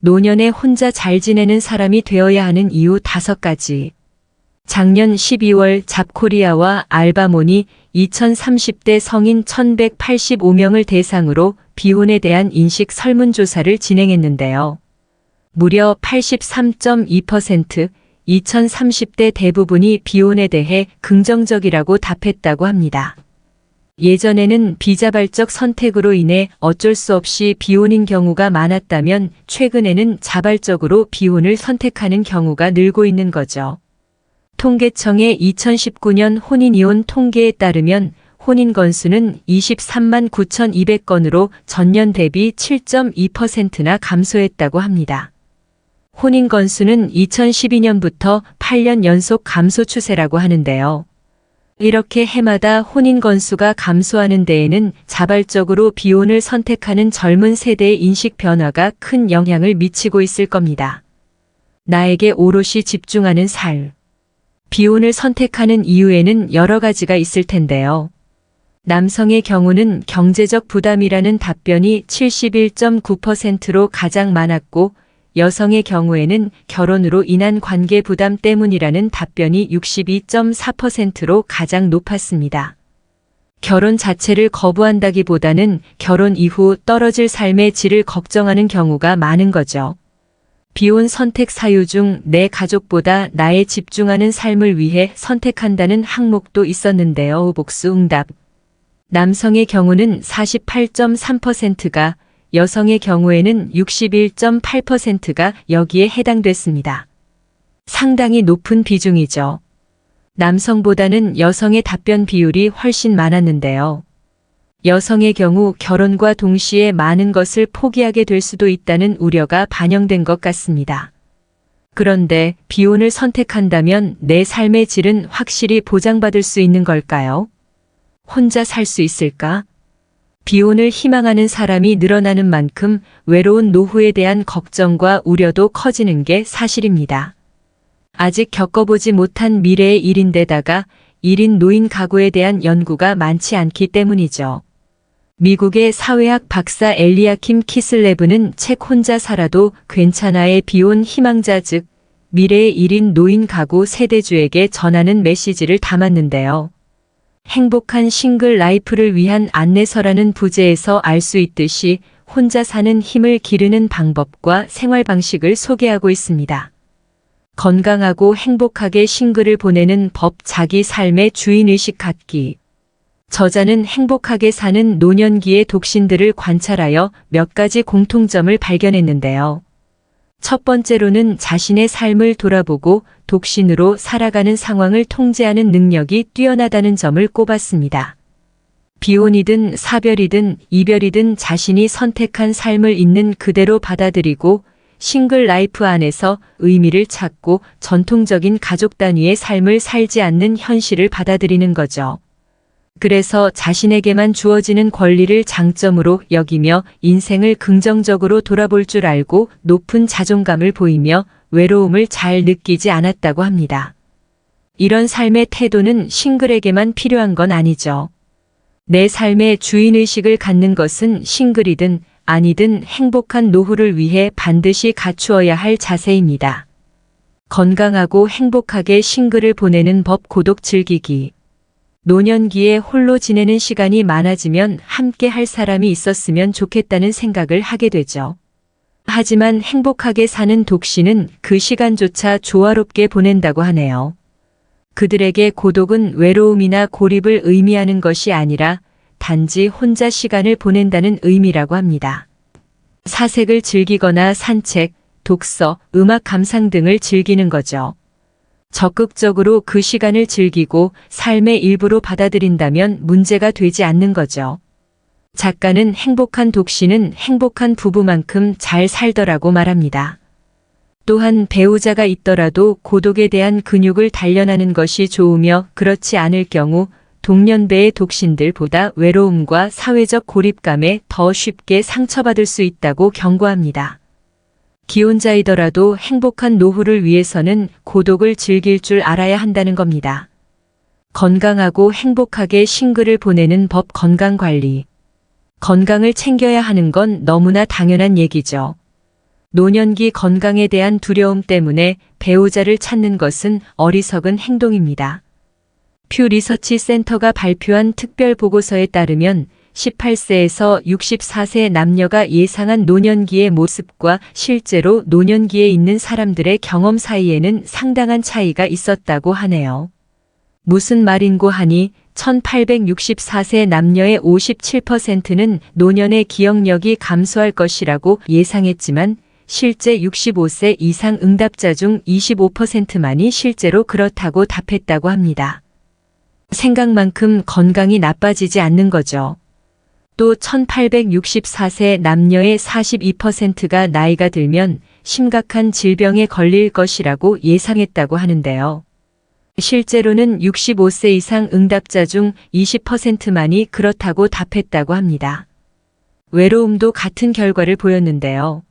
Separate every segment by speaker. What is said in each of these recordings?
Speaker 1: 노년에 혼자 잘 지내는 사람이 되어야 하는 이유 5가지. 작년 12월 잡코리아와 알바몬이 2030대 성인 1185명을 대상으로 비혼에 대한 인식 설문조사를 진행했는데요. 무려 83.2%, 2030대 대부분이 비혼에 대해 긍정적이라고 답했다고 합니다. 예전에는 비자발적 선택으로 인해 어쩔 수 없이 비혼인 경우가 많았다면 최근에는 자발적으로 비혼을 선택하는 경우가 늘고 있는 거죠. 통계청의 2019년 혼인이혼 통계에 따르면 혼인 건수는 23만 9,200건으로 전년 대비 7.2%나 감소했다고 합니다. 혼인 건수는 2012년부터 8년 연속 감소 추세라고 하는데요. 이렇게 해마다 혼인 건수가 감소하는 데에는 자발적으로 비혼을 선택하는 젊은 세대의 인식 변화가 큰 영향을 미치고 있을 겁니다. 나에게 오롯이 집중하는 삶. 비혼을 선택하는 이유에는 여러 가지가 있을 텐데요. 남성의 경우는 경제적 부담이라는 답변이 71.9%로 가장 많았고, 여성의 경우에는 결혼으로 인한 관계 부담 때문이라는 답변이 62.4%로 가장 높았습니다. 결혼 자체를 거부한다기보다는 결혼 이후 떨어질 삶의 질을 걱정하는 경우가 많은 거죠. 비혼 선택 사유 중 내 가족보다 나에 집중하는 삶을 위해 선택한다는 항목도 있었는데요. 복수 응답. 남성의 경우는 48.3%가, 여성의 경우에는 61.8%가 여기에 해당됐습니다. 상당히 높은 비중이죠. 남성보다는 여성의 답변 비율이 훨씬 많았는데요. 여성의 경우 결혼과 동시에 많은 것을 포기하게 될 수도 있다는 우려가 반영된 것 같습니다. 그런데 비혼을 선택한다면 내 삶의 질은 확실히 보장받을 수 있는 걸까요? 혼자 살 수 있을까? 비혼을 희망하는 사람이 늘어나는 만큼 외로운 노후에 대한 걱정과 우려도 커지는 게 사실입니다. 아직 겪어보지 못한 미래의 일인데다가 1인 노인 가구에 대한 연구가 많지 않기 때문이죠. 미국의 사회학 박사 엘리아킴 키슬레브는 책 혼자 살아도 괜찮아의 비혼 희망자 즉 미래의 1인 노인 가구 세대주에게 전하는 메시지를 담았는데요. 행복한 싱글 라이프를 위한 안내서라는 부제에서 알 수 있듯이 혼자 사는 힘을 기르는 방법과 생활 방식을 소개하고 있습니다. 건강하고 행복하게 싱글을 보내는 법 자기 삶의 주인의식 갖기. 저자는 행복하게 사는 노년기의 독신들을 관찰하여 몇 가지 공통점을 발견했는데요. 첫 번째로는 자신의 삶을 돌아보고 독신으로 살아가는 상황을 통제하는 능력이 뛰어나다는 점을 꼽았습니다. 비혼이든 사별이든 이별이든 자신이 선택한 삶을 있는 그대로 받아들이고 싱글 라이프 안에서 의미를 찾고 전통적인 가족 단위의 삶을 살지 않는 현실을 받아들이는 거죠. 그래서 자신에게만 주어지는 권리를 장점으로 여기며 인생을 긍정적으로 돌아볼 줄 알고 높은 자존감을 보이며 외로움을 잘 느끼지 않았다고 합니다. 이런 삶의 태도는 싱글에게만 필요한 건 아니죠. 내 삶의 주인의식을 갖는 것은 싱글이든 아니든 행복한 노후를 위해 반드시 갖추어야 할 자세입니다. 건강하고 행복하게 싱글을 보내는 법 고독 즐기기. 노년기에 홀로 지내는 시간이 많아지면 함께 할 사람이 있었으면 좋겠다는 생각을 하게 되죠. 하지만 행복하게 사는 독신은 그 시간조차 조화롭게 보낸다고 하네요. 그들에게 고독은 외로움이나 고립을 의미하는 것이 아니라 단지 혼자 시간을 보낸다는 의미라고 합니다. 사색을 즐기거나 산책, 독서, 음악 감상 등을 즐기는 거죠. 적극적으로 그 시간을 즐기고 삶의 일부로 받아들인다면 문제가 되지 않는 거죠. 작가는 행복한 독신은 행복한 부부만큼 잘 살더라고 말합니다. 또한 배우자가 있더라도 고독에 대한 근육을 단련하는 것이 좋으며 그렇지 않을 경우 동년배의 독신들보다 외로움과 사회적 고립감에 더 쉽게 상처받을 수 있다고 경고합니다. 기혼자이더라도 행복한 노후를 위해서는 고독을 즐길 줄 알아야 한다는 겁니다. 건강하고 행복하게 싱글을 보내는 법 건강관리. 건강을 챙겨야 하는 건 너무나 당연한 얘기죠. 노년기 건강에 대한 두려움 때문에 배우자를 찾는 것은 어리석은 행동입니다. 퓨 리서치 센터가 발표한 특별 보고서에 따르면 18세에서 64세 남녀가 예상한 노년기의 모습과 실제로 노년기에 있는 사람들의 경험 사이에는 상당한 차이가 있었다고 하네요. 무슨 말인고 하니 1864세 남녀의 57%는 노년의 기억력이 감소할 것이라고 예상했지만 실제 65세 이상 응답자 중 25%만이 실제로 그렇다고 답했다고 합니다. 생각만큼 건강이 나빠지지 않는 거죠. 또 1864세 남녀의 42%가 나이가 들면 심각한 질병에 걸릴 것이라고 예상했다고 하는데요. 실제로는 65세 이상 응답자 중 20%만이 그렇다고 답했다고 합니다. 외로움도 같은 결과를 보였는데요.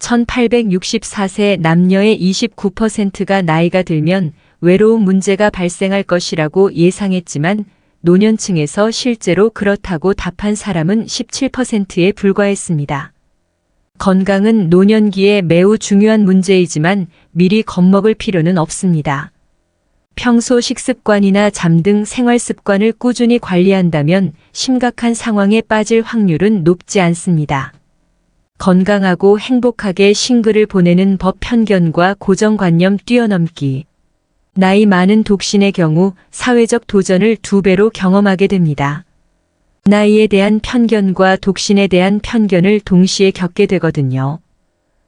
Speaker 1: 1864세 남녀의 29%가 나이가 들면 외로움 문제가 발생할 것이라고 예상했지만 노년층에서 실제로 그렇다고 답한 사람은 17%에 불과했습니다. 건강은 노년기에 매우 중요한 문제이지만 미리 겁먹을 필요는 없습니다. 평소 식습관이나 잠 등 생활 습관을 꾸준히 관리한다면 심각한 상황에 빠질 확률은 높지 않습니다. 건강하고 행복하게 싱글을 보내는 법 편견과 고정관념 뛰어넘기. 나이 많은 독신의 경우 사회적 도전을 2배로 경험하게 됩니다. 나이에 대한 편견과 독신에 대한 편견을 동시에 겪게 되거든요.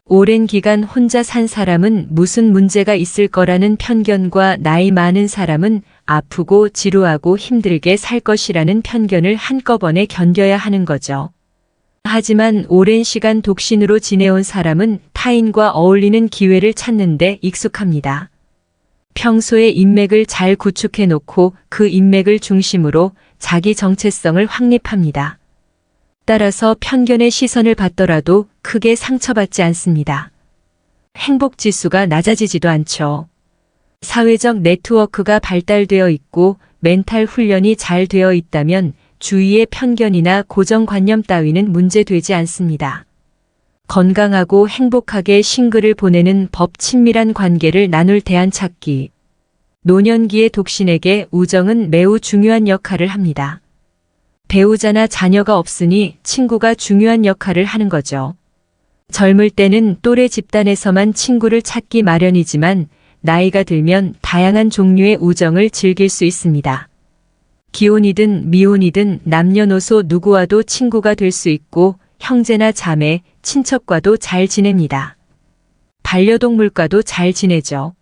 Speaker 1: 오랜 기간 혼자 산 사람은 무슨 문제가 있을 거라는 편견과 나이 많은 사람은 아프고 지루하고 힘들게 살 것이라는 편견을 한꺼번에 견뎌야 하는 거죠. 하지만 오랜 시간 독신으로 지내온 사람은 타인과 어울리는 기회를 찾는데 익숙합니다. 평소에 인맥을 잘 구축해 놓고 그 인맥을 중심으로 자기 정체성을 확립합니다. 따라서 편견의 시선을 받더라도 크게 상처받지 않습니다. 행복 지수가 낮아지지도 않죠. 사회적 네트워크가 발달되어 있고 멘탈 훈련이 잘 되어 있다면 주위의 편견이나 고정관념 따위는 문제되지 않습니다. 건강하고 행복하게 싱글을 보내는 법 친밀한 관계를 나눌 대안 찾기. 노년기의 독신에게 우정은 매우 중요한 역할을 합니다. 배우자나 자녀가 없으니 친구가 중요한 역할을 하는 거죠. 젊을 때는 또래 집단에서만 친구를 찾기 마련이지만 나이가 들면 다양한 종류의 우정을 즐길 수 있습니다. 기혼이든 미혼이든 남녀노소 누구와도 친구가 될 수 있고 형제나 자매, 친척과도 잘 지냅니다. 반려동물과도 잘 지내죠.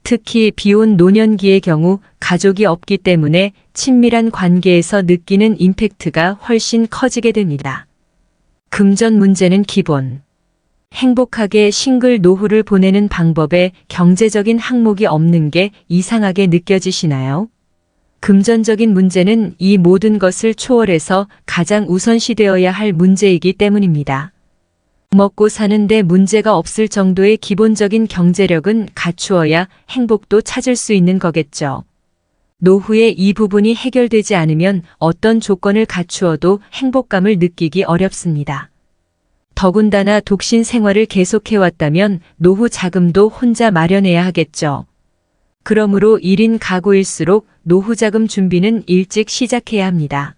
Speaker 1: 특히 비혼 노년기의 경우 가족이 없기 때문에 친밀한 관계에서 느끼는 임팩트가 훨씬 커지게 됩니다. 금전 문제는 기본. 행복하게 싱글 노후를 보내는 방법에 경제적인 항목이 없는 게 이상하게 느껴지시나요? 금전적인 문제는 이 모든 것을 초월해서 가장 우선시되어야 할 문제이기 때문입니다. 먹고 사는데 문제가 없을 정도의 기본적인 경제력은 갖추어야 행복도 찾을 수 있는 거겠죠. 노후에 이 부분이 해결되지 않으면 어떤 조건을 갖추어도 행복감을 느끼기 어렵습니다. 더군다나 독신 생활을 계속해왔다면 노후 자금도 혼자 마련해야 하겠죠. 그러므로 1인 가구일수록 노후 자금 준비는 일찍 시작해야 합니다.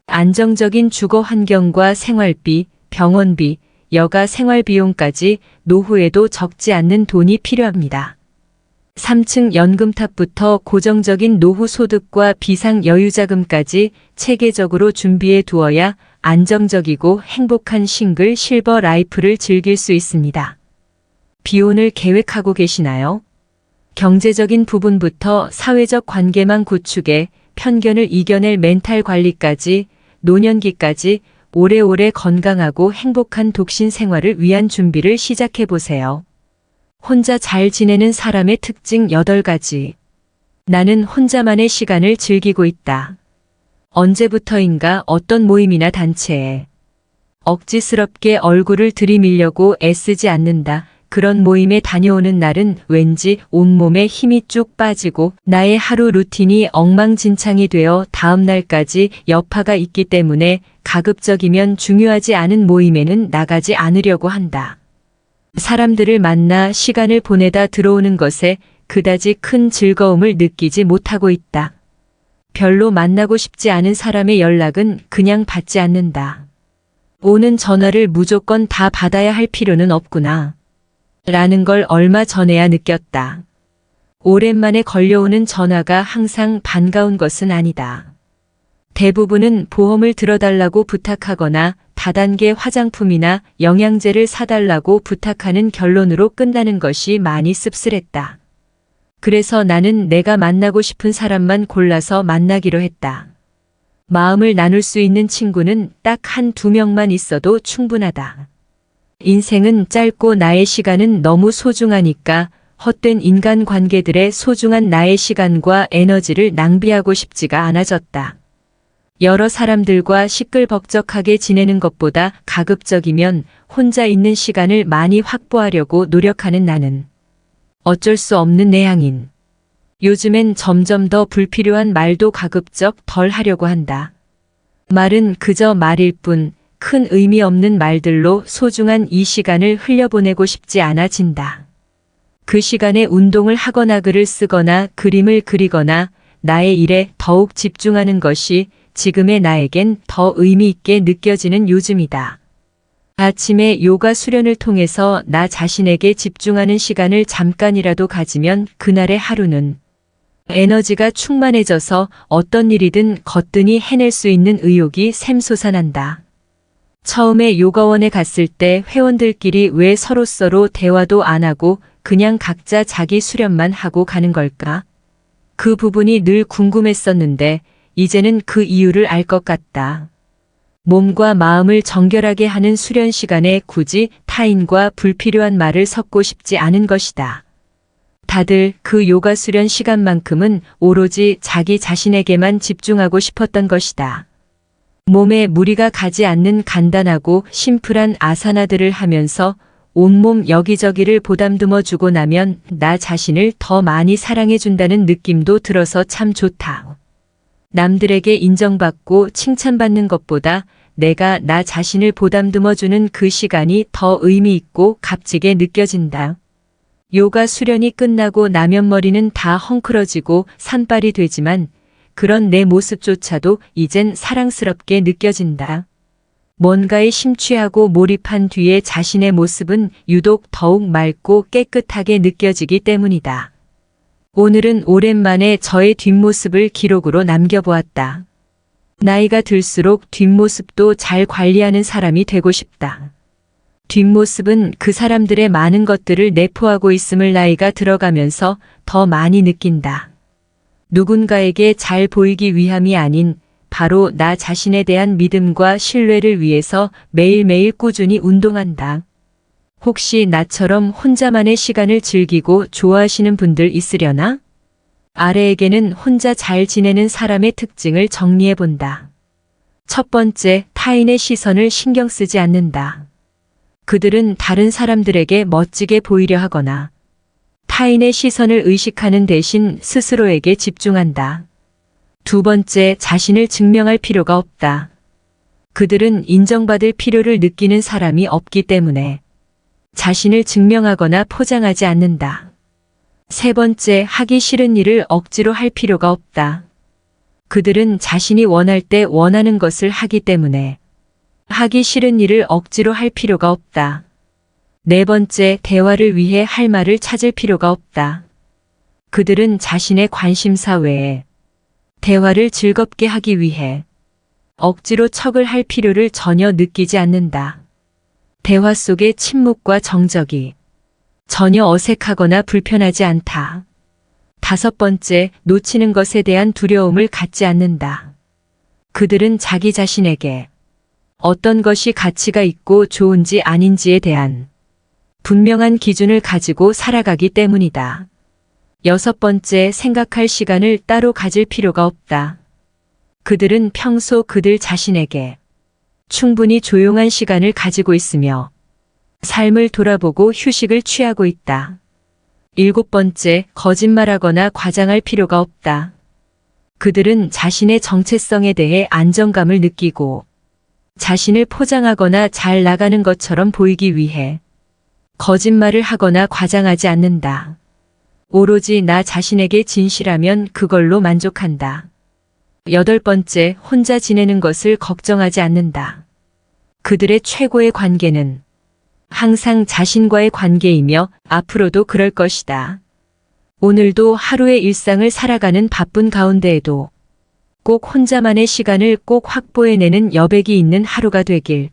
Speaker 1: 안정적인 주거 환경과 생활비, 병원비, 여가 생활 비용까지 노후에도 적지 않는 돈이 필요합니다. 3층 연금탑부터 고정적인 노후 소득과 비상 여유자금까지 체계적으로 준비해 두어야 안정적이고 행복한 싱글 실버 라이프를 즐길 수 있습니다. 비혼을 계획하고 계시나요? 경제적인 부분부터 사회적 관계망 구축에 편견을 이겨낼 멘탈 관리까지 노년기까지 오래오래 건강하고 행복한 독신 생활을 위한 준비를 시작해 보세요. 혼자 잘 지내는 사람의 특징 8가지. 나는 혼자만의 시간을 즐기고 있다. 언제부터인가 어떤 모임이나 단체에 억지스럽게 얼굴을 들이밀려고 애쓰지 않는다. 그런 모임에 다녀오는 날은 왠지 온몸에 힘이 쭉 빠지고 나의 하루 루틴이 엉망진창이 되어 다음 날까지 여파가 있기 때문에 가급적이면 중요하지 않은 모임에는 나가지 않으려고 한다. 사람들을 만나 시간을 보내다 들어오는 것에 그다지 큰 즐거움을 느끼지 못하고 있다. 별로 만나고 싶지 않은 사람의 연락은 그냥 받지 않는다. 오는 전화를 무조건 다 받아야 할 필요는 없구나. 라는 걸 얼마 전에야 느꼈다. 오랜만에 걸려오는 전화가 항상 반가운 것은 아니다. 대부분은 보험을 들어달라고 부탁하거나 다단계 화장품이나 영양제를 사달라고 부탁하는 결론으로 끝나는 것이 많이 씁쓸했다. 그래서 나는 내가 만나고 싶은 사람만 골라서 만나기로 했다. 마음을 나눌 수 있는 친구는 딱 한두 명만 있어도 충분하다. 인생은 짧고 나의 시간은 너무 소중하니까 헛된 인간관계들에 소중한 나의 시간과 에너지를 낭비하고 싶지가 않아졌다. 여러 사람들과 시끌벅적하게 지내는 것보다 가급적이면 혼자 있는 시간을 많이 확보하려고 노력하는 나는 어쩔 수 없는 내향인. 요즘엔 점점 더 불필요한 말도 가급적 덜 하려고 한다. 말은 그저 말일 뿐 큰 의미 없는 말들로 소중한 이 시간을 흘려보내고 싶지 않아진다. 그 시간에 운동을 하거나 글을 쓰거나 그림을 그리거나 나의 일에 더욱 집중하는 것이 지금의 나에겐 더 의미 있게 느껴지는 요즘이다. 아침에 요가 수련을 통해서 나 자신에게 집중하는 시간을 잠깐이라도 가지면 그날의 하루는 에너지가 충만해져서 어떤 일이든 거뜬히 해낼 수 있는 의욕이 샘솟아난다. 처음에 요가원에 갔을 때 회원들끼리 왜 서로 대화도 안 하고 그냥 각자 자기 수련만 하고 가는 걸까? 그 부분이 늘 궁금했었는데 이제는 그 이유를 알 것 같다. 몸과 마음을 정결하게 하는 수련 시간에 굳이 타인과 불필요한 말을 섞고 싶지 않은 것이다. 다들 그 요가 수련 시간만큼은 오로지 자기 자신에게만 집중하고 싶었던 것이다. 몸에 무리가 가지 않는 간단하고 심플한 아사나들을 하면서 온몸 여기저기를 보담듬어 주고 나면 나 자신을 더 많이 사랑해준다는 느낌도 들어서 참 좋다. 남들에게 인정받고 칭찬받는 것보다 내가 나 자신을 보담듬어주는 그 시간이 더 의미 있고 값지게 느껴진다. 요가 수련이 끝나고 나면 머리는 다 헝클어지고 산발이 되지만 그런 내 모습조차도 이젠 사랑스럽게 느껴진다. 뭔가에 심취하고 몰입한 뒤에 자신의 모습은 유독 더욱 맑고 깨끗하게 느껴지기 때문이다. 오늘은 오랜만에 저의 뒷모습을 기록으로 남겨보았다. 나이가 들수록 뒷모습도 잘 관리하는 사람이 되고 싶다. 뒷모습은 그 사람들의 많은 것들을 내포하고 있음을 나이가 들어가면서 더 많이 느낀다. 누군가에게 잘 보이기 위함이 아닌 바로 나 자신에 대한 믿음과 신뢰를 위해서 매일매일 꾸준히 운동한다. 혹시 나처럼 혼자만의 시간을 즐기고 좋아하시는 분들 있으려나? 아래에게는 혼자 잘 지내는 사람의 특징을 정리해 본다. 첫 번째, 타인의 시선을 신경 쓰지 않는다. 그들은 다른 사람들에게 멋지게 보이려 하거나 타인의 시선을 의식하는 대신 스스로에게 집중한다. 두 번째, 자신을 증명할 필요가 없다. 그들은 인정받을 필요를 느끼는 사람이 없기 때문에 자신을 증명하거나 포장하지 않는다. 세 번째, 하기 싫은 일을 억지로 할 필요가 없다. 그들은 자신이 원할 때 원하는 것을 하기 때문에 하기 싫은 일을 억지로 할 필요가 없다. 네 번째, 대화를 위해 할 말을 찾을 필요가 없다. 그들은 자신의 관심사 외에 대화를 즐겁게 하기 위해 억지로 척을 할 필요를 전혀 느끼지 않는다. 대화 속의 침묵과 정적이 전혀 어색하거나 불편하지 않다. 다섯 번째, 놓치는 것에 대한 두려움을 갖지 않는다. 그들은 자기 자신에게 어떤 것이 가치가 있고 좋은지 아닌지에 대한 분명한 기준을 가지고 살아가기 때문이다. 여섯 번째, 생각할 시간을 따로 가질 필요가 없다. 그들은 평소 그들 자신에게 충분히 조용한 시간을 가지고 있으며 삶을 돌아보고 휴식을 취하고 있다. 일곱 번째, 거짓말하거나 과장할 필요가 없다. 그들은 자신의 정체성에 대해 안정감을 느끼고 자신을 포장하거나 잘 나가는 것처럼 보이기 위해 거짓말을 하거나 과장하지 않는다. 오로지 나 자신에게 진실하면 그걸로 만족한다. 8번째, 혼자 지내는 것을 걱정하지 않는다. 그들의 최고의 관계는 항상 자신과의 관계이며 앞으로도 그럴 것이다. 오늘도 하루의 일상을 살아가는 바쁜 가운데에도 꼭 혼자만의 시간을 꼭 확보해내는 여백이 있는 하루가 되길.